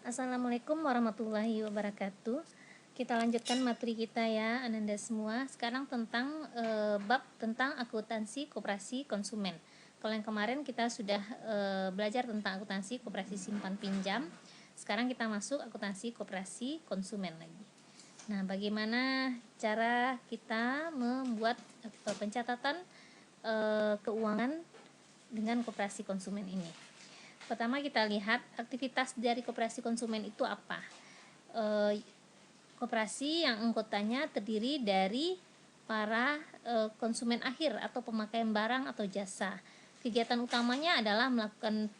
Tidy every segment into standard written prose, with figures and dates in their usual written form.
Assalamualaikum warahmatullahi wabarakatuh. Kita lanjutkan materi kita ya, Ananda semua. Sekarang tentang bab tentang akuntansi koperasi konsumen. Kalau yang kemarin kita sudah belajar tentang akuntansi koperasi simpan pinjam. Sekarang kita masuk akuntansi koperasi konsumen lagi. Nah, bagaimana cara kita membuat pencatatan keuangan dengan koperasi konsumen ini? Pertama kita lihat aktivitas dari koperasi konsumen itu apa. Koperasi yang anggotanya terdiri dari para konsumen akhir atau pemakaian barang atau jasa. Kegiatan utamanya adalah melakukan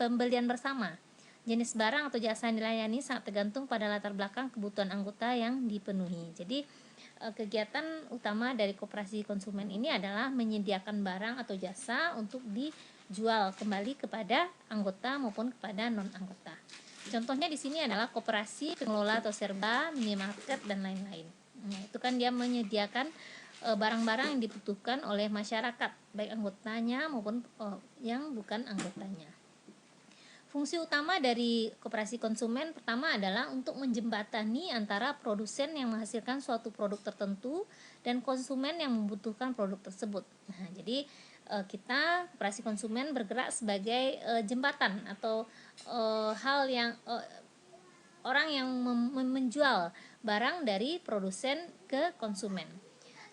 pembelian bersama. Jenis barang atau jasa yang dilayani sangat tergantung pada latar belakang kebutuhan anggota yang dipenuhi. Jadi kegiatan utama dari koperasi konsumen ini adalah menyediakan barang atau jasa untuk dijual kembali kepada anggota maupun kepada non anggota. Contohnya di sini adalah koperasi pengelola atau serba, minimarket dan lain-lain. Nah, itu kan dia menyediakan barang-barang yang dibutuhkan oleh masyarakat, baik anggotanya maupun yang bukan anggotanya. Fungsi utama dari koperasi konsumen pertama adalah untuk menjembatani antara produsen yang menghasilkan suatu produk tertentu dan konsumen yang membutuhkan produk tersebut. Nah, jadi kita koperasi konsumen bergerak sebagai jembatan atau hal yang orang yang menjual barang dari produsen ke konsumen.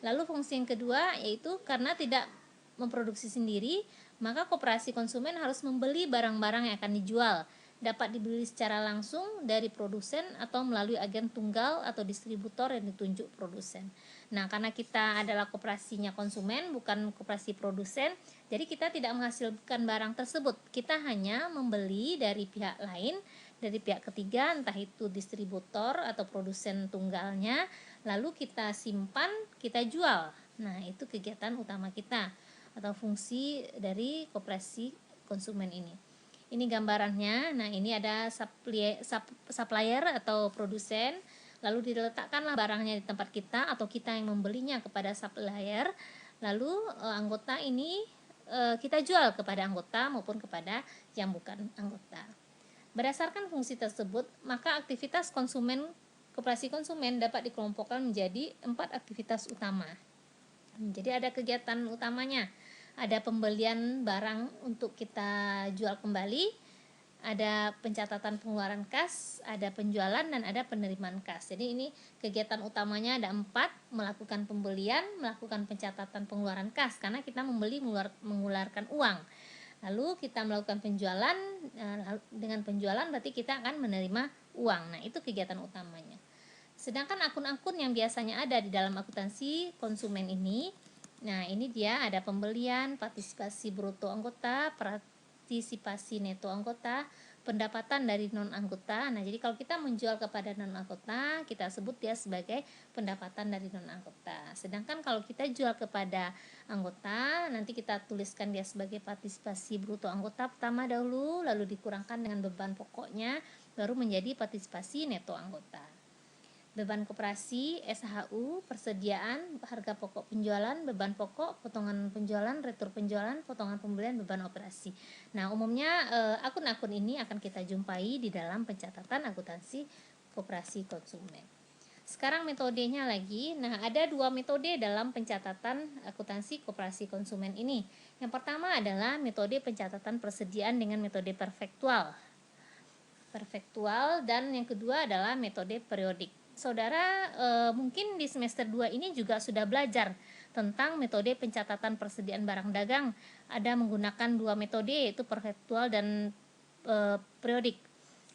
Lalu fungsi yang kedua yaitu karena tidak memproduksi sendiri, maka koperasi konsumen harus membeli barang-barang yang akan dijual. Dapat dibeli secara langsung dari produsen atau melalui agen tunggal atau distributor yang ditunjuk produsen. Nah, karena kita adalah koperasinya konsumen, bukan koperasi produsen, jadi kita tidak menghasilkan barang tersebut. Kita hanya membeli dari pihak lain, dari pihak ketiga, entah itu distributor atau produsen tunggalnya, lalu kita simpan, kita jual. Nah, itu kegiatan utama kita atau fungsi dari koperasi konsumen ini. Ini gambarannya. Nah, ini ada supplier atau produsen, lalu diletakkanlah barangnya di tempat kita atau kita yang membelinya kepada supplier. Lalu anggota ini kita jual kepada anggota maupun kepada yang bukan anggota. Berdasarkan fungsi tersebut, maka aktivitas koperasi konsumen dapat dikelompokkan menjadi 4 aktivitas utama. Jadi ada kegiatan utamanya, ada pembelian barang untuk kita jual kembali, ada pencatatan pengeluaran kas, ada penjualan, dan ada penerimaan kas. Jadi ini kegiatan utamanya ada 4, melakukan pembelian, melakukan pencatatan pengeluaran kas, karena kita membeli mengeluarkan uang. Lalu kita melakukan penjualan, dengan penjualan berarti kita akan menerima uang. Nah, itu kegiatan utamanya. Sedangkan akun-akun yang biasanya ada di dalam akuntansi konsumen ini, nah ini dia ada pembelian, partisipasi bruto anggota, partisipasi neto anggota, pendapatan dari non anggota. Nah, jadi kalau kita menjual kepada non anggota, kita sebut dia sebagai pendapatan dari non anggota. Sedangkan kalau kita jual kepada anggota, nanti kita tuliskan dia sebagai partisipasi bruto anggota pertama dahulu, lalu dikurangkan dengan beban pokoknya, baru menjadi partisipasi neto anggota. Beban koperasi, SHU, persediaan, harga pokok penjualan, beban pokok, potongan penjualan, retur penjualan, potongan pembelian, beban operasi. Nah, umumnya akun-akun ini akan kita jumpai di dalam pencatatan akuntansi koperasi konsumen. Sekarang metodenya lagi. Nah, ada 2 metode dalam pencatatan akuntansi koperasi konsumen ini. Yang pertama adalah metode pencatatan persediaan dengan metode perfektual, dan yang kedua adalah metode periodik. Saudara mungkin di semester 2 ini juga sudah belajar tentang metode pencatatan persediaan barang dagang. Ada menggunakan 2 metode, yaitu perfektual dan periodik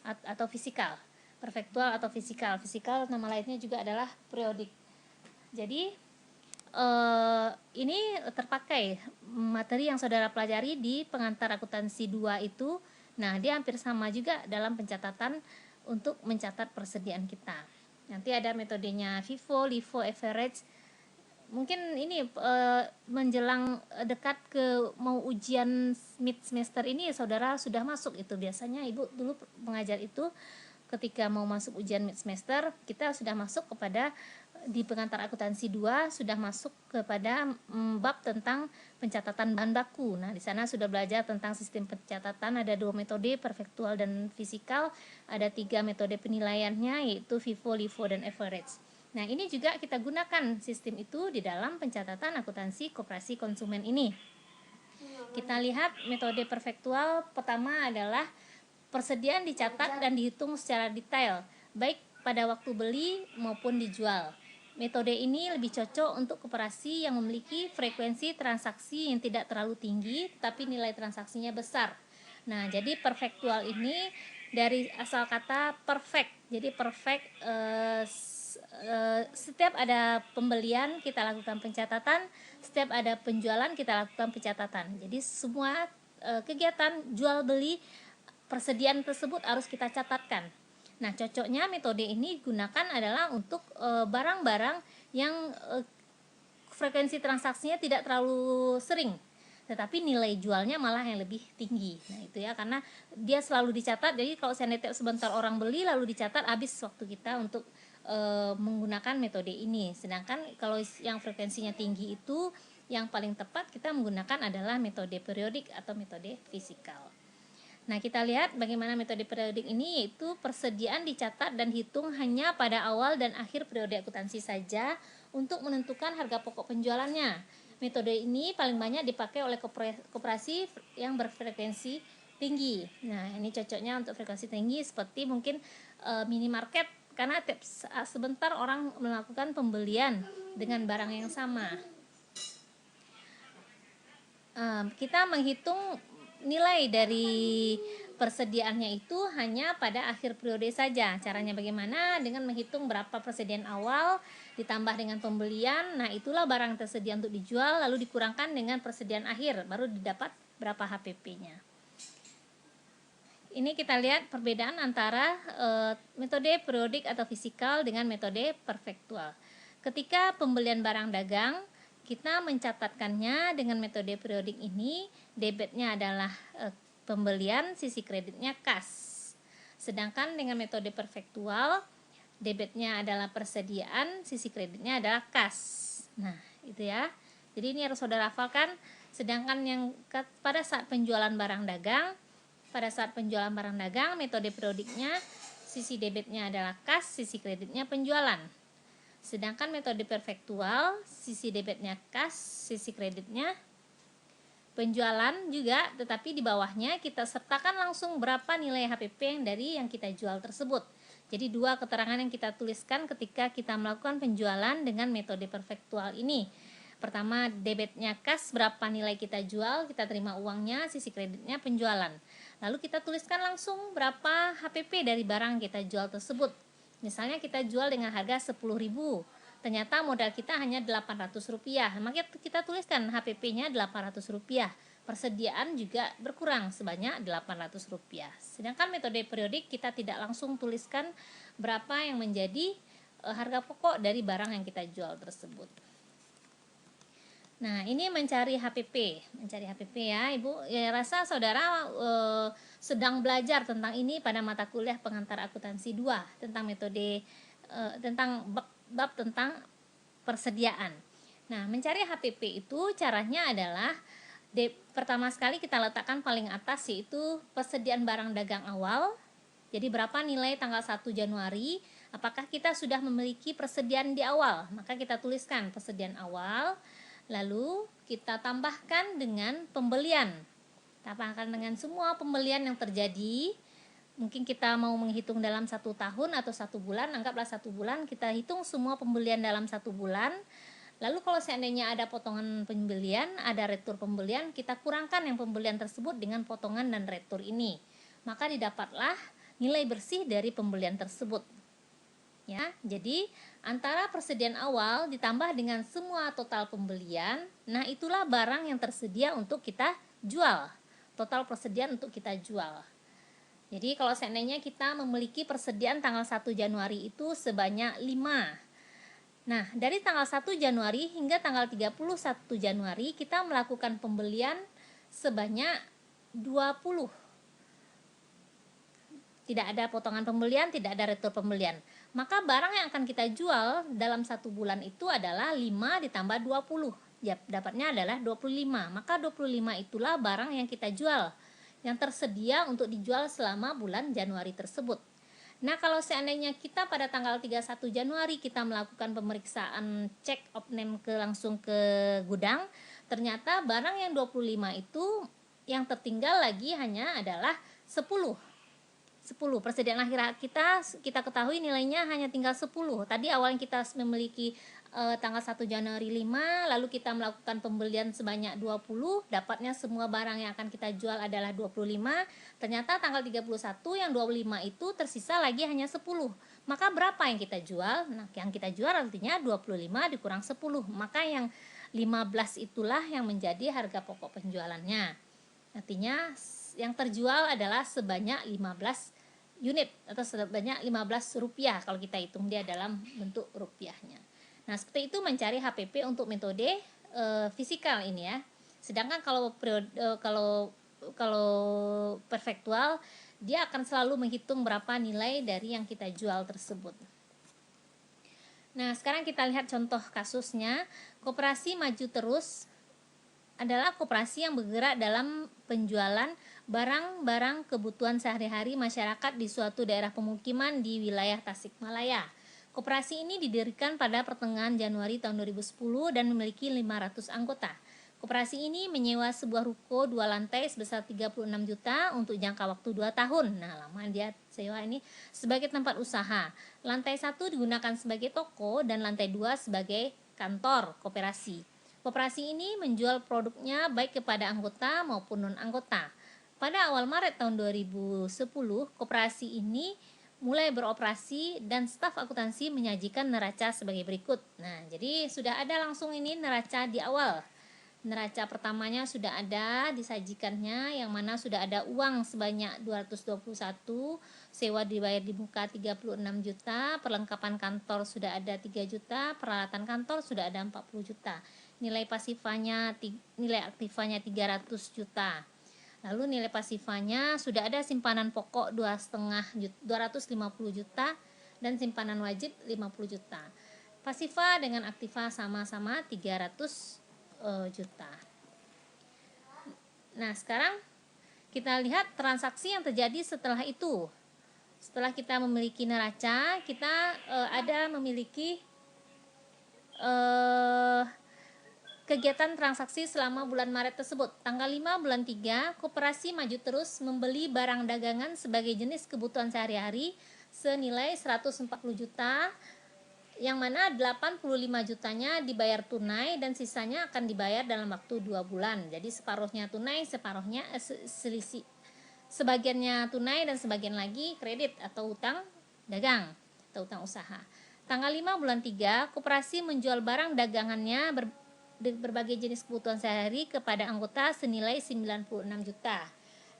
atau fisikal. Perfektual atau fisikal. Fisikal nama lainnya juga adalah periodik. Jadi ini terpakai materi yang saudara pelajari di pengantar akuntansi 2 itu. Nah, dia hampir sama juga dalam pencatatan untuk mencatat persediaan kita. Nanti ada metodenya FIFO, LIFO, average. Mungkin ini menjelang dekat ke mau ujian mid semester ini, saudara sudah masuk itu. Biasanya ibu dulu mengajar itu ketika mau masuk ujian mid semester, kita sudah masuk kepada di pengantar akuntansi 2 sudah masuk kepada bab tentang pencatatan bahan baku. Nah, di sana sudah belajar tentang sistem pencatatan, ada 2 metode, perfektual dan fisikal, ada 3 metode penilaiannya, yaitu FIFO, LIFO, dan average. Nah, ini juga kita gunakan sistem itu di dalam pencatatan akuntansi koperasi konsumen ini. Kita lihat metode perfektual pertama adalah persediaan dicatat dan dihitung secara detail, baik pada waktu beli maupun dijual. Metode ini lebih cocok untuk koperasi yang memiliki frekuensi transaksi yang tidak terlalu tinggi tapi nilai transaksinya besar. Nah, jadi perfektual ini dari asal kata perfect. Jadi perfect, setiap ada pembelian kita lakukan pencatatan, setiap ada penjualan kita lakukan pencatatan. Jadi semua kegiatan jual beli persediaan tersebut harus kita catatkan. Nah, cocoknya metode ini gunakan adalah untuk barang-barang yang frekuensi transaksinya tidak terlalu sering, tetapi nilai jualnya malah yang lebih tinggi. Nah, itu ya, karena dia selalu dicatat. Jadi kalau saya nitip sebentar orang beli lalu dicatat, habis waktu kita untuk menggunakan metode ini. Sedangkan kalau yang frekuensinya tinggi itu yang paling tepat kita menggunakan adalah metode periodik atau metode fisikal. Nah, kita lihat bagaimana metode periodik ini, yaitu persediaan dicatat dan hitung hanya pada awal dan akhir periode akuntansi saja untuk menentukan harga pokok penjualannya. Metode ini paling banyak dipakai oleh koperasi yang berfrekuensi tinggi. Nah, ini cocoknya untuk frekuensi tinggi seperti mungkin minimarket, karena sebentar orang melakukan pembelian dengan barang yang sama. Kita menghitung nilai dari persediaannya itu hanya pada akhir periode saja. Caranya bagaimana? Dengan menghitung berapa persediaan awal ditambah dengan pembelian. Nah, itulah barang tersedia untuk dijual, lalu dikurangkan dengan persediaan akhir, baru didapat berapa HPP-nya. Ini kita lihat perbedaan antara metode periodik atau fisikal dengan metode perfektual. Ketika pembelian barang dagang, kita mencatatkannya dengan metode periodik ini, debitnya adalah pembelian, sisi kreditnya kas. Sedangkan dengan metode perfektual, debitnya adalah persediaan, sisi kreditnya adalah kas. Nah, itu ya. Jadi ini harus saudara hafalkan. Sedangkan yang pada saat penjualan barang dagang, metode periodiknya sisi debitnya adalah kas, sisi kreditnya penjualan. Sedangkan metode perfektual, sisi debitnya kas, sisi kreditnya penjualan juga, tetapi di bawahnya kita sertakan langsung berapa nilai HPP yang kita jual tersebut. Jadi 2 keterangan yang kita tuliskan ketika kita melakukan penjualan dengan metode perfektual ini. Pertama, debitnya kas, berapa nilai kita jual, kita terima uangnya, sisi kreditnya penjualan. Lalu kita tuliskan langsung berapa HPP dari barang kita jual tersebut. Misalnya kita jual dengan harga 10.000, ternyata modal kita hanya Rp800, maka kita tuliskan HPP-nya Rp800. Persediaan juga berkurang sebanyak Rp800. Sedangkan metode periodik kita tidak langsung tuliskan berapa yang menjadi harga pokok dari barang yang kita jual tersebut. Nah, ini mencari HPP ya, Ibu. Ya, rasa saudara sedang belajar tentang ini pada mata kuliah pengantar akuntansi 2 tentang metode tentang bab tentang persediaan. Nah, mencari HPP itu caranya adalah pertama sekali kita letakkan paling atas, yaitu persediaan barang dagang awal. Jadi berapa nilai tanggal 1 Januari? Apakah kita sudah memiliki persediaan di awal? Maka kita tuliskan persediaan awal. Lalu kita tambahkan dengan pembelian. Tambahkan dengan semua pembelian yang terjadi. Mungkin kita mau menghitung dalam 1 tahun atau 1 bulan, anggaplah 1 bulan, kita hitung semua pembelian dalam 1 bulan. Lalu kalau seandainya ada potongan pembelian, ada retur pembelian, kita kurangkan yang pembelian tersebut dengan potongan dan retur ini. Maka didapatlah nilai bersih dari pembelian tersebut. Ya, jadi antara persediaan awal ditambah dengan semua total pembelian, nah itulah barang yang tersedia untuk kita jual. Total persediaan untuk kita jual. Jadi kalau seandainya kita memiliki persediaan tanggal 1 Januari itu sebanyak 5. Nah, dari tanggal 1 Januari hingga tanggal 31 Januari kita melakukan pembelian sebanyak 20. tidak ada potongan pembelian, tidak ada retur pembelian. Maka barang yang akan kita jual dalam 1 bulan itu adalah 5 ditambah 20. Ya, dapatnya adalah 25. Maka 25 itulah barang yang kita jual, yang tersedia untuk dijual selama bulan Januari tersebut. Nah, kalau seandainya kita pada tanggal 31 Januari kita melakukan pemeriksaan check of name langsung ke gudang, ternyata barang yang 25 itu yang tertinggal lagi hanya adalah 10. Persediaan akhir kita ketahui nilainya hanya tinggal 10. Tadi awalnya kita memiliki tanggal 1 Januari 5, lalu kita melakukan pembelian sebanyak 20, dapatnya semua barang yang akan kita jual adalah 25. Ternyata tanggal 31 yang 25 itu tersisa lagi hanya 10. Maka berapa yang kita jual? Nah, yang kita jual artinya 25 dikurang 10. Maka yang 15 itulah yang menjadi harga pokok penjualannya. Artinya yang terjual adalah sebanyak 15 unit atau sebanyak 15 rupiah kalau kita hitung dia dalam bentuk rupiahnya. Nah, seperti itu mencari HPP untuk metode fisikal ini ya. Sedangkan kalau perfektual dia akan selalu menghitung berapa nilai dari yang kita jual tersebut. Nah, sekarang kita lihat contoh kasusnya. Koperasi Maju Terus adalah koperasi yang bergerak dalam penjualan barang-barang kebutuhan sehari-hari masyarakat di suatu daerah pemukiman di wilayah Tasikmalaya. Koperasi ini didirikan pada pertengahan Januari tahun 2010 dan memiliki 500 anggota. Koperasi ini menyewa sebuah ruko 2 lantai sebesar 36 juta untuk jangka waktu 2 tahun. Nah, lama dia sewa ini sebagai tempat usaha. Lantai 1 digunakan sebagai toko dan lantai 2 sebagai kantor koperasi. Koperasi ini menjual produknya baik kepada anggota maupun non-anggota. Pada awal Maret tahun 2010, koperasi ini mulai beroperasi dan staf akuntansi menyajikan neraca sebagai berikut. Nah, jadi sudah ada langsung ini neraca di awal. Neraca pertamanya sudah ada disajikannya, yang mana sudah ada uang sebanyak 221, sewa dibayar di muka 36 juta, perlengkapan kantor sudah ada 3 juta, peralatan kantor sudah ada 40 juta. Nilai aktifanya 300 juta. Lalu nilai pasifanya sudah ada simpanan pokok 250 juta dan simpanan wajib 50 juta. Pasifa dengan aktiva sama-sama 300 juta. Nah, sekarang kita lihat transaksi yang terjadi setelah itu. Setelah kita memiliki neraca, kita ada memiliki kegiatan transaksi selama bulan Maret tersebut. Tanggal 5 bulan 3, Koperasi Maju Terus membeli barang dagangan sebagai jenis kebutuhan sehari-hari senilai 140 juta, yang mana 85 jutanya dibayar tunai dan sisanya akan dibayar dalam waktu 2 bulan. Jadi separuhnya tunai, separuhnya selisih. Sebagiannya tunai dan sebagian lagi kredit atau utang dagang atau utang usaha. Tanggal 5 bulan 3, Koperasi menjual barang dagangannya berbagai jenis kebutuhan sehari kepada anggota senilai 96 juta.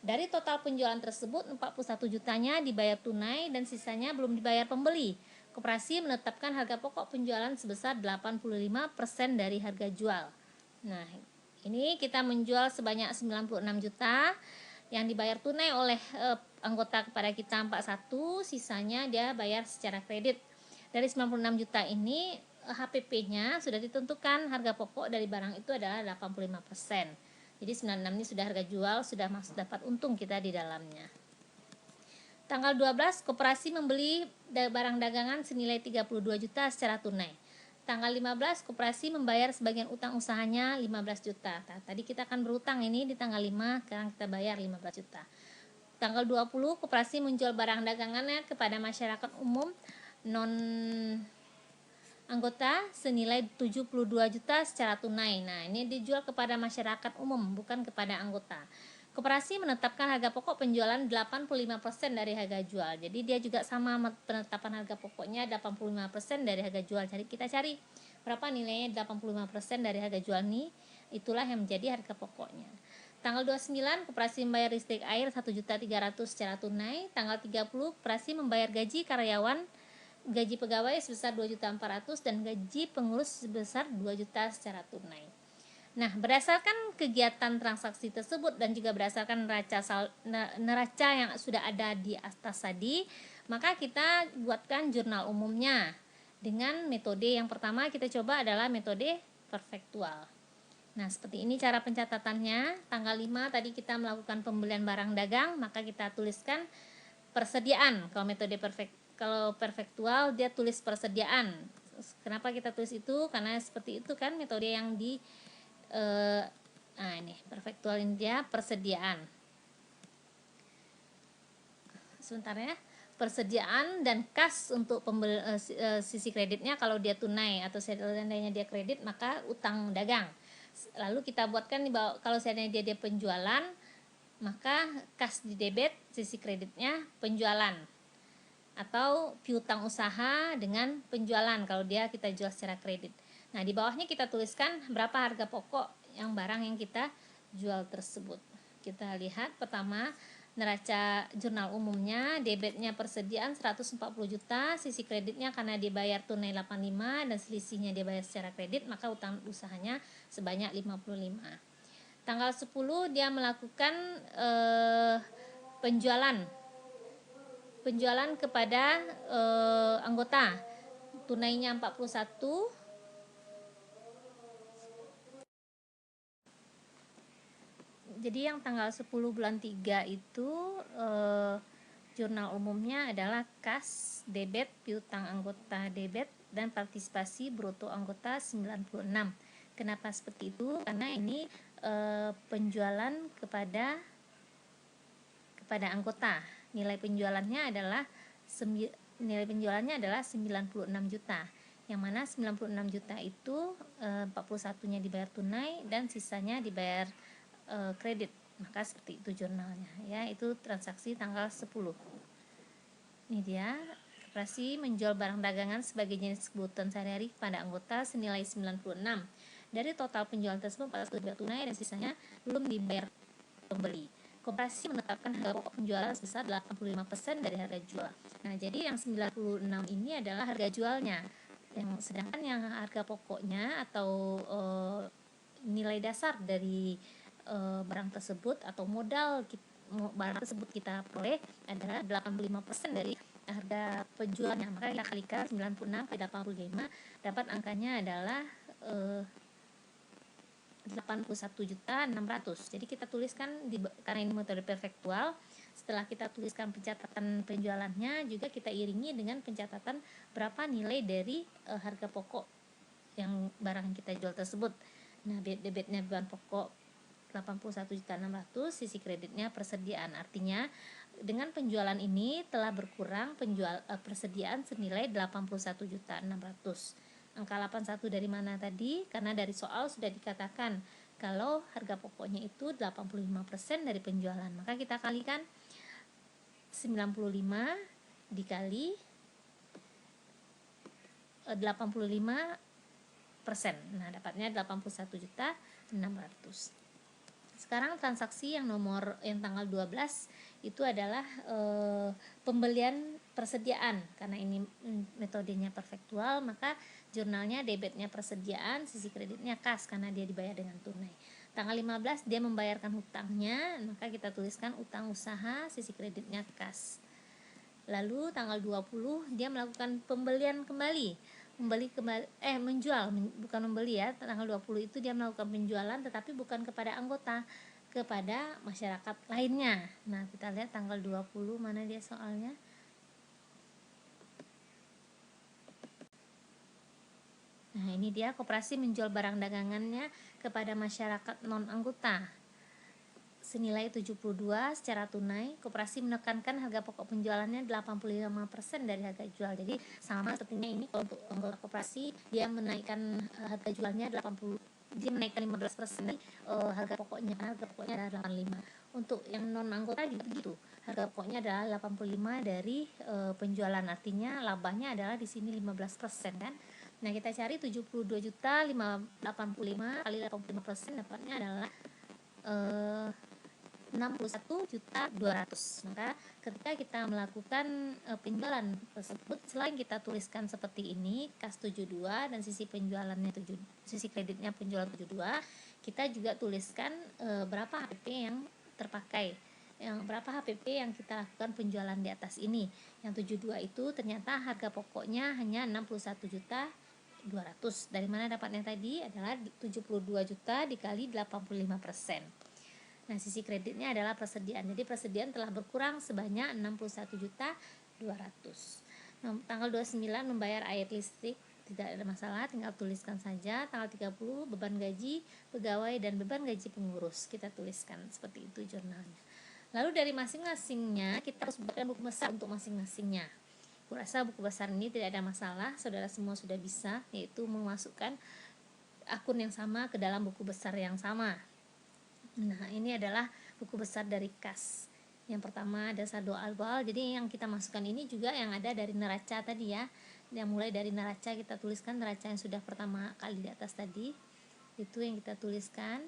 Dari total penjualan tersebut, 41 jutanya dibayar tunai dan sisanya belum dibayar pembeli. Koperasi menetapkan harga pokok penjualan sebesar 85% dari harga jual. Nah, ini kita menjual sebanyak 96 juta yang dibayar tunai oleh anggota kepada kita 41, sisanya dia bayar secara kredit. Dari 96 juta ini HPP-nya sudah ditentukan, harga pokok dari barang itu adalah 85%. Jadi 96 ini sudah harga jual, sudah masuk dapat untung kita di dalamnya. Tanggal 12, Koperasi membeli barang dagangan senilai 32 juta secara tunai. Tanggal 15, Koperasi membayar sebagian utang usahanya 15 juta. Nah, tadi kita akan berutang ini di tanggal 5, sekarang kita bayar 15 juta. Tanggal 20, Koperasi menjual barang dagangannya kepada masyarakat umum non anggota senilai 72 juta secara tunai. Nah, ini dijual kepada masyarakat umum, bukan kepada anggota. Koperasi menetapkan harga pokok penjualan 85% dari harga jual. Jadi dia juga sama penetapan harga pokoknya 85% dari harga jual. Jadi kita cari berapa nilainya 85% dari harga jual ini, itulah yang menjadi harga pokoknya. Tanggal 29, Koperasi membayar listrik air 1.300.000 secara tunai. Tanggal 30, Koperasi membayar gaji karyawan, gaji pegawai sebesar 2.400.000 dan gaji pengurus sebesar 2 juta secara tunai. Nah, berdasarkan kegiatan transaksi tersebut dan juga berdasarkan neraca yang sudah ada di atas tadi, maka kita buatkan jurnal umumnya. Dengan metode yang pertama kita coba adalah metode perfektual. Nah, seperti ini cara pencatatannya. Tanggal 5 tadi kita melakukan pembelian barang dagang, maka kita tuliskan persediaan. Kalau perfektual dia tulis persediaan. Kenapa kita tulis itu? Karena seperti itu kan metode yang nah ini perfektual ini dia persediaan. Sebentar ya. Persediaan dan kas untuk sisi kreditnya kalau dia tunai atau seandainya dia kredit maka utang dagang. Lalu kita buatkan di bawah, kalau seandainya dia penjualan maka kas di debit, sisi kreditnya penjualan, atau piutang usaha dengan penjualan kalau dia kita jual secara kredit. Nah, di bawahnya kita tuliskan berapa harga pokok yang barang yang kita jual tersebut. Kita lihat pertama neraca jurnal umumnya, debitnya persediaan 140 juta, sisi kreditnya karena dibayar tunai 85 dan selisihnya dibayar secara kredit, maka utang usahanya sebanyak 55. Tanggal 10 dia melakukan penjualan kepada anggota, tunainya 41. Jadi yang tanggal 10 bulan 3 itu jurnal umumnya adalah kas, debit, piutang anggota debit, dan partisipasi bruto anggota 96. Kenapa seperti itu? Karena ini penjualan kepada anggota. Nilai penjualannya adalah 96 juta. Yang mana 96 juta itu 41-nya dibayar tunai dan sisanya dibayar kredit. Maka seperti itu jurnalnya ya. Itu transaksi tanggal 10. Ini dia, koperasi menjual barang dagangan sebagai jenis kebutuhan sehari-hari kepada anggota senilai 96. Dari total penjualan tersebut 41 dibayar tunai dan sisanya belum dibayar pembeli. Koperasi menetapkan harga pokok penjualan sebesar 85% dari harga jual. Nah, jadi yang 96 ini adalah harga jualnya. Sedangkan yang harga pokoknya atau nilai dasar dari barang tersebut atau modal barang tersebut kita peroleh adalah 85% dari harga penjualnya. Maka kita kalikan 96 ke 85, dapat angkanya adalah 81.600. Jadi kita tuliskan karena ini metode perfektual, setelah kita tuliskan pencatatan penjualannya juga kita iringi dengan pencatatan berapa nilai dari harga pokok yang barang yang kita jual tersebut. Nah, debitnya bahan pokok 81.600, sisi kreditnya persediaan. Artinya dengan penjualan ini telah berkurang persediaan senilai 81.600. Angka 81 dari mana tadi? Karena dari soal sudah dikatakan kalau harga pokoknya itu 85% dari penjualan. Maka kita kalikan 95 dikali 85%. Nah, dapatnya 81.600. Sekarang transaksi yang tanggal 12 itu adalah pembelian persediaan. Karena ini metodenya perfektual, maka jurnalnya debitnya persediaan, sisi kreditnya kas karena dia dibayar dengan tunai. Tanggal 15 dia membayarkan hutangnya, maka kita tuliskan utang usaha, sisi kreditnya kas. Lalu tanggal 20 dia melakukan pembelian kembali. Menjual, bukan membeli ya. Tanggal 20 itu dia melakukan penjualan tetapi bukan kepada anggota, kepada masyarakat lainnya. Nah, kita lihat tanggal 20 mana dia soalnya. Nah, ini dia koperasi menjual barang dagangannya kepada masyarakat non anggota senilai 72 secara tunai. Koperasi menekankan harga pokok penjualannya 85% dari harga jual. Jadi sama sepertinya ini untuk anggota koperasi dia menaikkan harga jualnya 80, dia menaikkan 15% harga pokoknya, karena harga pokoknya adalah 85. Untuk yang non anggota juga begitu. Harga pokoknya adalah 85 dari penjualan, artinya labahnya adalah di sini 15% kan. Nah, kita cari 72.585 kali 85% dapatnya adalah 61.200. Maka ketika kita melakukan penjualan tersebut, selain kita tuliskan seperti ini kas 72 dan sisi penjualannya sisi kreditnya penjualan 72, kita juga tuliskan berapa HPP yang terpakai, yang berapa HPP yang kita lakukan penjualan di atas ini. Yang 72 itu ternyata harga pokoknya hanya 61.200.000. Dari mana dapatnya tadi? Adalah 72 juta dikali 85%. Nah, sisi kreditnya adalah persediaan. Jadi persediaan telah berkurang sebanyak 61.200.000. Nah, tanggal 29 membayar air listrik, tidak ada masalah, tinggal tuliskan saja. Tanggal 30 beban gaji pegawai dan beban gaji pengurus, kita tuliskan seperti itu jurnalnya. Lalu dari masing-masingnya kita harus buatkan buku besar untuk masing-masingnya. Aku rasa buku besar ini tidak ada masalah, saudara semua sudah bisa, yaitu memasukkan akun yang sama ke dalam buku besar yang sama. Nah, ini adalah buku besar dari kas. Yang pertama ada saldo awal, jadi yang kita masukkan ini juga yang ada dari neraca tadi ya. Yang mulai dari neraca kita tuliskan neraca yang sudah pertama kali di atas tadi, itu yang kita tuliskan.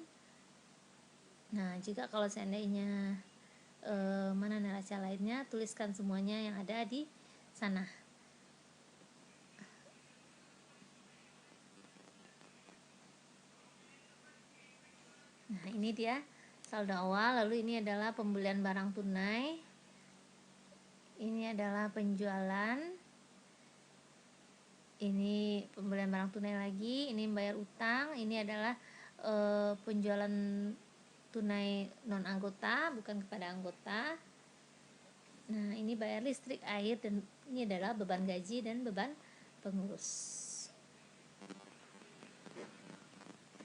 Nah, jika kalau seandainya mana neraca lainnya, tuliskan semuanya yang ada di sana. Nah, ini dia saldo awal. Lalu ini adalah pembelian barang tunai, ini adalah penjualan, ini pembelian barang tunai lagi, ini bayar utang, ini adalah penjualan tunai non anggota, bukan kepada anggota. Nah, ini bayar listrik, air, dan ini adalah beban gaji dan beban pengurus.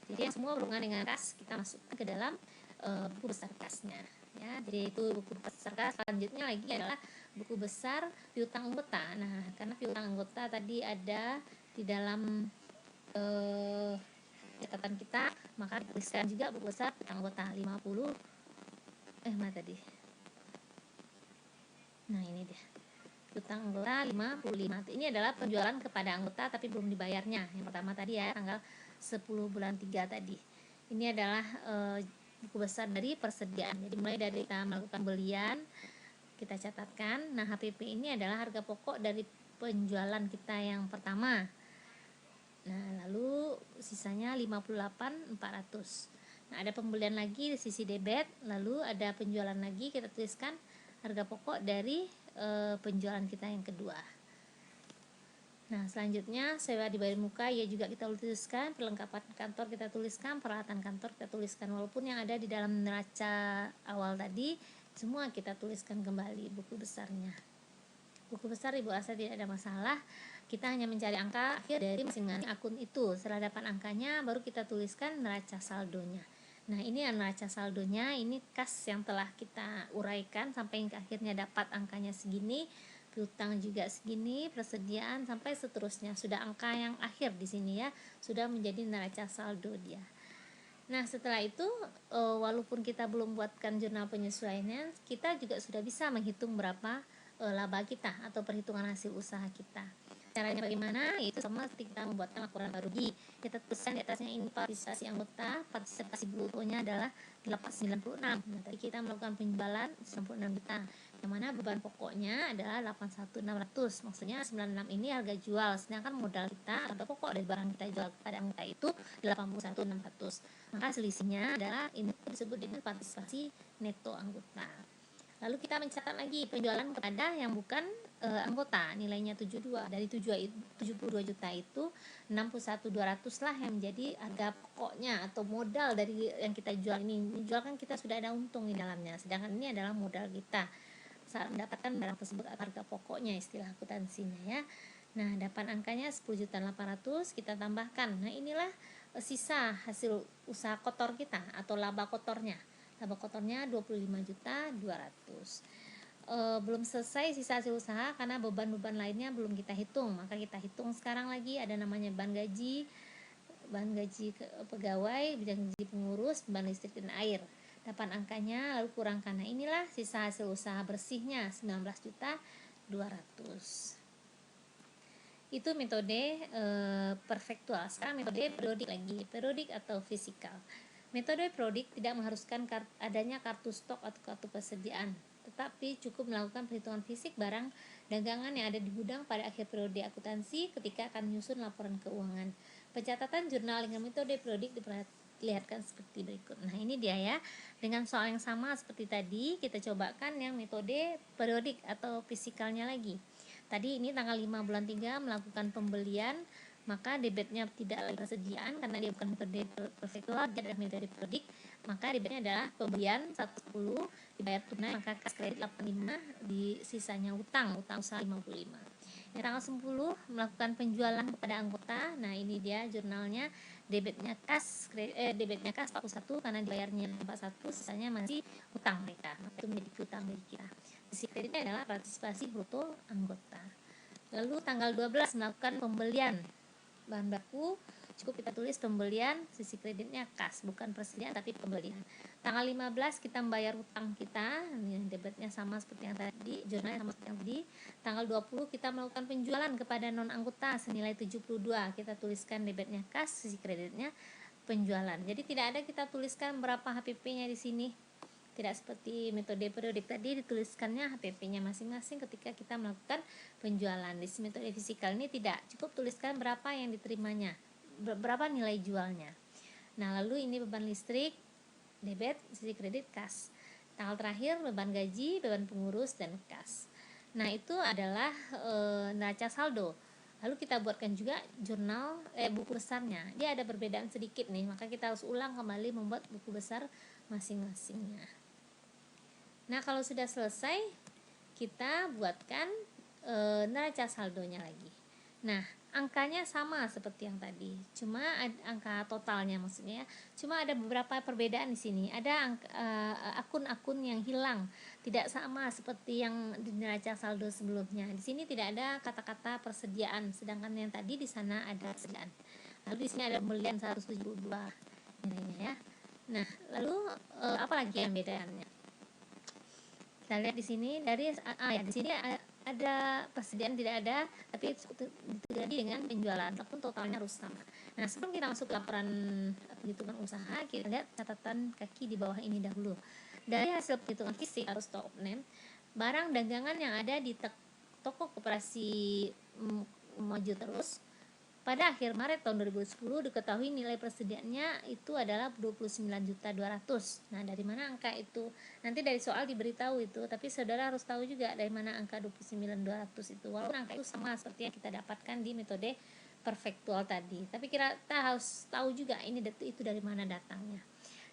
Jadi yang semua berhubungan dengan kas kita masukkan ke dalam buku besar kasnya ya. Jadi itu buku besar kas. Selanjutnya lagi adalah buku besar piutang anggota. Nah, karena piutang anggota tadi ada di dalam catatan kita, maka tuliskan juga buku besar piutang anggota 50 mana tadi. Nah, ini dia. Piutang anggota 55. Ini adalah penjualan kepada anggota tapi belum dibayarnya. Yang pertama tadi ya, tanggal 10 bulan 3 tadi. Ini adalah buku besar dari persediaan. Jadi mulai dari kita melakukan belian, kita catatkan. Nah, HPP ini adalah harga pokok dari penjualan kita yang pertama. Nah, lalu sisanya 58.400. Nah, ada pembelian lagi di sisi debit, lalu ada penjualan lagi, kita tuliskan harga pokok dari penjualan kita yang kedua. Nah, selanjutnya sewa dibayar muka, ya juga kita tuliskan, perlengkapan kantor kita tuliskan, peralatan kantor kita tuliskan, walaupun yang ada di dalam neraca awal tadi semua kita tuliskan kembali buku besarnya. Buku besar Ibu rasa tidak ada masalah, kita hanya mencari angka akhir dari masing-masing akun itu. Setelah dapat angkanya baru kita tuliskan neraca saldonya. Nah, ini neraca saldonya, ini kas yang telah kita uraikan sampai akhirnya dapat angkanya segini, piutang juga segini, persediaan sampai seterusnya. Sudah angka yang akhir di sini ya, sudah menjadi neraca saldo dia. Nah, setelah itu walaupun kita belum buatkan jurnal penyesuaiannya, kita juga sudah bisa menghitung berapa laba kita atau perhitungan hasil usaha kita. Caranya bagaimana? Itu sama seperti kita membuatkan laporan rugi. Kita tuliskan di atasnya ini partisipasi anggota, partisipasi brutonya adalah 896. Nah, tadi kita melakukan penjualan 96 juta. Yang mana beban pokoknya adalah 81.600. Maksudnya 96 ini harga jual, sedangkan modal kita harga pokok dari barang kita jual kepada anggota itu 81.600. Maka selisihnya adalah ini disebut dengan partisipasi neto anggota. Lalu kita mencatat lagi penjualan kepada yang bukan anggota, nilainya 72. Dari 72 juta itu 61.200 lah yang menjadi harga pokoknya atau modal dari yang kita jual ini. Jual kan kita sudah ada untung di dalamnya, sedangkan ini adalah modal kita saat mendapatkan barang tersebut, harga pokoknya istilah akuntansinya ya. Nah, dapat angkanya 10.800.000 kita tambahkan. Nah, inilah sisa hasil usaha kotor kita atau laba kotornya. Laba kotornya 25.200.000. Belum selesai sisa hasil usaha karena beban-beban lainnya belum kita hitung, maka kita hitung sekarang lagi. Ada namanya beban gaji pegawai, beban gaji pengurus, beban listrik dan air. Dapat angkanya lalu kurangkan. Nah, inilah sisa hasil usaha bersihnya 19.200.000. Itu metode perfektual. Sekarang metode periodik atau fisikal. Metode periodik tidak mengharuskan adanya kartu stok atau kartu persediaan, tetapi cukup melakukan perhitungan fisik barang dagangan yang ada di gudang pada akhir periode akuntansi ketika akan menyusun laporan keuangan. Pencatatan jurnal dengan metode periodik diperlihatkan seperti berikut. Nah, ini dia ya. Dengan soal yang sama seperti tadi, kita cobakan yang metode periodik atau fisikalnya lagi. Tadi ini tanggal 5 bulan 3 melakukan pembelian, maka debitnya tidak lagi persediaan karena dia bukan metode perfektual, dia adalah metode periodik. Maka debitnya adalah pembelian 110 dibayar tunai, maka kas kredit 85, di sisanya utang usaha 55. Yang tanggal 10 melakukan penjualan kepada anggota. Nah, ini dia jurnalnya. Debitnya kas 41 karena dibayarnya 41, sisanya masih utang mereka. Itu menjadi utang dari kita. Sisi kreditnya adalah partisipasi bruto anggota. Lalu tanggal 12 melakukan pembelian bahan baku, cukup kita tulis pembelian, sisi kreditnya kas, bukan persediaan tapi pembelian. Tanggal 15 kita membayar utang kita, debitnya sama seperti yang tadi, jurnalnya sama seperti yang tadi. Tanggal 20 kita melakukan penjualan kepada non anggota senilai 72, kita tuliskan debitnya kas, sisi kreditnya penjualan. Jadi tidak ada kita tuliskan berapa HPP-nya di sini. Tidak seperti metode periodik tadi dituliskannya HPP-nya masing-masing ketika kita melakukan penjualan. Di metode fisikal ini tidak, cukup tuliskan berapa yang diterimanya, berapa nilai jualnya. Nah, lalu ini beban listrik, debit, sisi kredit, kas. Tanggal terakhir beban gaji, beban pengurus, dan kas. Nah, itu adalah neraca saldo. Lalu kita buatkan juga jurnal buku besarnya. Dia ada perbedaan sedikit nih, maka kita harus ulang kembali membuat buku besar masing-masingnya. Nah, kalau sudah selesai, kita buatkan neraca saldonya lagi. Nah, angkanya sama seperti yang tadi, cuma angka totalnya maksudnya ya. Cuma ada beberapa perbedaan di sini. Ada akun-akun yang hilang, tidak sama seperti yang di neraca saldo sebelumnya. Di sini tidak ada kata-kata persediaan, sedangkan yang tadi di sana ada persediaan. Lalu di sini ada pembelian 172 nilainya ya. Nah, lalu apa lagi yang bedanya? Kita lihat di sini dari ya di sini ada persediaan tidak ada, tapi itu terjadi dengan penjualan ataupun totalnya harus sama. Nah, sebelum kita masuk ke laporan perhitungan usaha, kita lihat catatan kaki di bawah ini dahulu. Dari hasil perhitungan fisik atau stock of name, barang dagangan yang ada di toko koperasi maju terus pada akhir Maret tahun 2010 diketahui nilai persediaannya itu adalah 29.200. Nah, dari mana angka itu? Nanti dari soal diberitahu itu, tapi saudara harus tahu juga dari mana angka 29.200 itu. Walaupun angka itu sama seperti yang kita dapatkan di metode perfektual tadi, tapi kita harus tahu juga ini itu dari mana datangnya.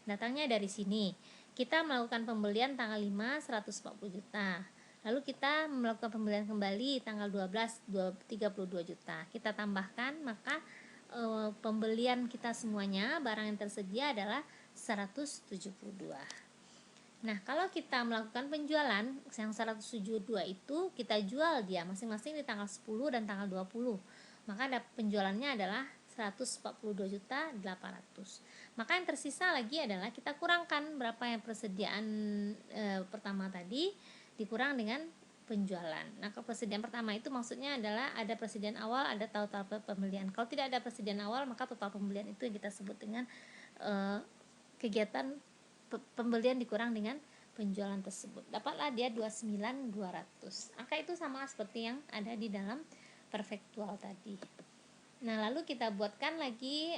Datangnya dari sini. Kita melakukan pembelian tanggal 5 140 juta. Lalu kita melakukan pembelian kembali tanggal 12 32 juta. Kita tambahkan, maka pembelian kita semuanya barang yang tersedia adalah 172. Nah, kalau kita melakukan penjualan yang 172 itu kita jual dia masing-masing di tanggal 10 dan tanggal 20. Maka ada penjualannya adalah 142.800. Maka yang tersisa lagi adalah kita kurangkan berapa yang persediaan pertama tadi dikurang dengan penjualan. Nah, kalau persediaan pertama itu maksudnya adalah ada persediaan awal, ada total pembelian. Kalau tidak ada persediaan awal, maka total pembelian itu yang kita sebut dengan kegiatan pembelian dikurang dengan penjualan tersebut. Dapatlah dia 29.200. Angka itu sama seperti yang ada di dalam perfektual tadi. Nah, lalu kita buatkan lagi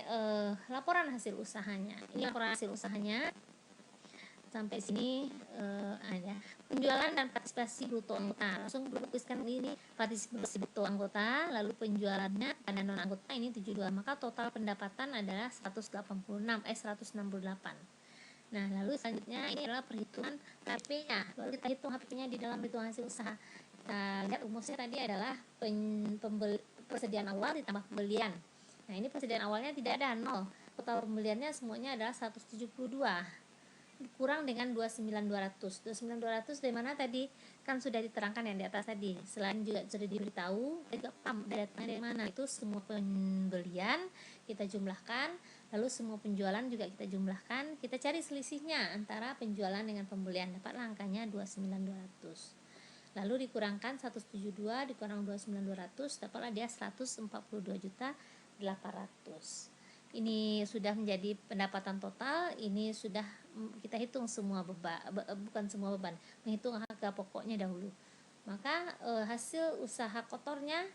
laporan hasil usahanya. Ini laporan hasil usahanya. Sampai sini ada penjualan dan partisipasi bruto anggota. Langsung tuliskan ini partisipasi bruto anggota, lalu penjualannya pada non anggota ini 72. Maka total pendapatan adalah 168. Nah, lalu selanjutnya ini adalah perhitungan HP-nya. Lalu kita hitung HP-nya di dalam perhitungan hasil usaha. Kita lihat rumusnya tadi adalah persediaan awal ditambah pembelian. Nah, ini persediaan awalnya tidak ada, 0. Total pembeliannya semuanya adalah 172. Kurang dengan 29.200. 29.200 dari mana tadi? Kan sudah diterangkan yang di atas tadi. Selain juga sudah diberitahu, datanya dari mana? Itu semua pembelian kita jumlahkan, lalu semua penjualan juga kita jumlahkan. Kita cari selisihnya antara penjualan dengan pembelian. Dapatlah angkanya 29.200. Lalu dikurangkan 172 dikurang 29.200, dapatlah dia 142.800. Ini sudah menjadi pendapatan total. Ini sudah kita hitung semua beban, bukan semua beban, menghitung harga pokoknya dahulu. Maka hasil usaha kotornya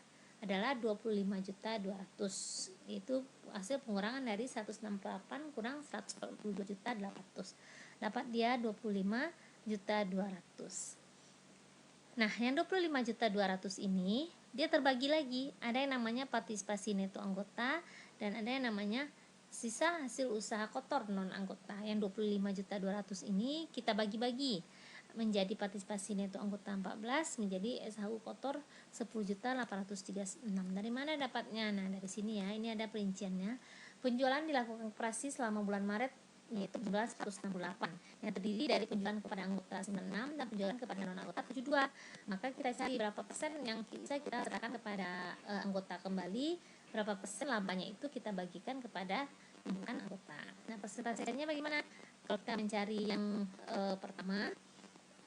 adalah 25.200.000. Itu hasil pengurangan dari 168 kurang 142.800. Dapat dia 25.200.000. Nah, yang 25.200.000 ini dia terbagi lagi. Ada yang namanya partisipasi neto anggota dan ada yang namanya sisa hasil usaha kotor non anggota. Yang 25.200.000 ini kita bagi-bagi menjadi partisipasi neto anggota 14, menjadi SHU kotor 10.836. Dari mana dapatnya? Nah, dari sini ya. Ini ada perinciannya. Penjualan dilakukan koperasi selama bulan Maret, yaitu penjualan 168, yang terdiri dari penjualan kepada anggota 96 dan penjualan kepada non anggota 72. Maka kita cari berapa persen yang bisa kita serahkan kepada anggota kembali, berapa persen labanya itu kita bagikan kepada bukan anggota. Nah, persentasenya bagaimana? Kalau kita mencari yang pertama,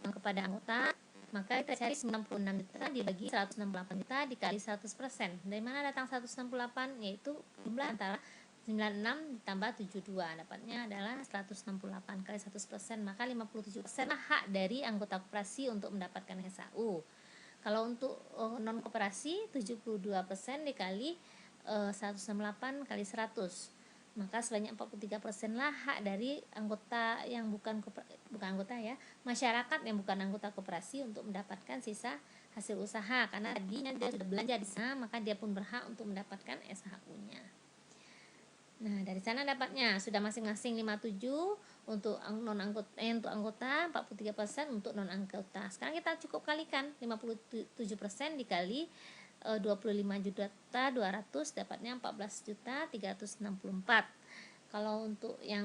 yang kepada anggota, maka kita cari 96 juta dibagi 168 juta dikali 100%. Dari mana datang 168? Yaitu jumlah antara 96 ditambah 72, dapatnya adalah 168 kali 100%, maka 57% lah hak dari anggota koperasi untuk mendapatkan SHU. Kalau untuk non koperasi 72% dikali 168 kali 100, maka sebanyak 43% lah hak dari anggota yang bukan anggota ya, masyarakat yang bukan anggota koperasi untuk mendapatkan sisa hasil usaha, karena tadinya dia sudah belanja di sana, maka dia pun berhak untuk mendapatkan SHU-nya. Nah, dari sana dapatnya sudah masing-masing 57 untuk non anggota, untuk anggota, 43% untuk non anggota. Sekarang kita cukup kalikan 57% dikali 25.200.000 dapatnya 14.364. Kalau untuk yang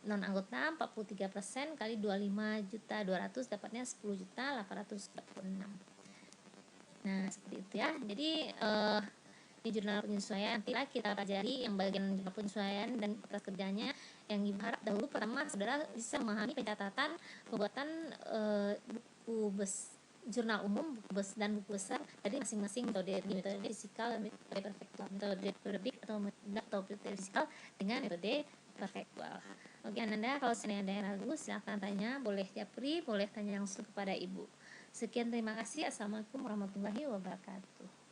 non anggota 43% kali 25.200.000 dapatnya 10.846. Nah, seperti itu ya. Jadi di jurnal penyesuaian nanti kita pelajari yang bagian jurnal penyesuaian dan atas kerjanya. Yang ibarat dahulu pertama saudara bisa memahami pencatatan pembuatan buku jurnal umum, buku dan buku besar dari masing-masing metode fisikal, metode perfektual, metode periodik atau metode fisikal dengan metode perfektual. Oke Ananda, kalau ada yang ragu silahkan tanya, boleh japri, boleh tanya langsung kepada ibu. Sekian, terima kasih. Assalamualaikum warahmatullahi wabarakatuh.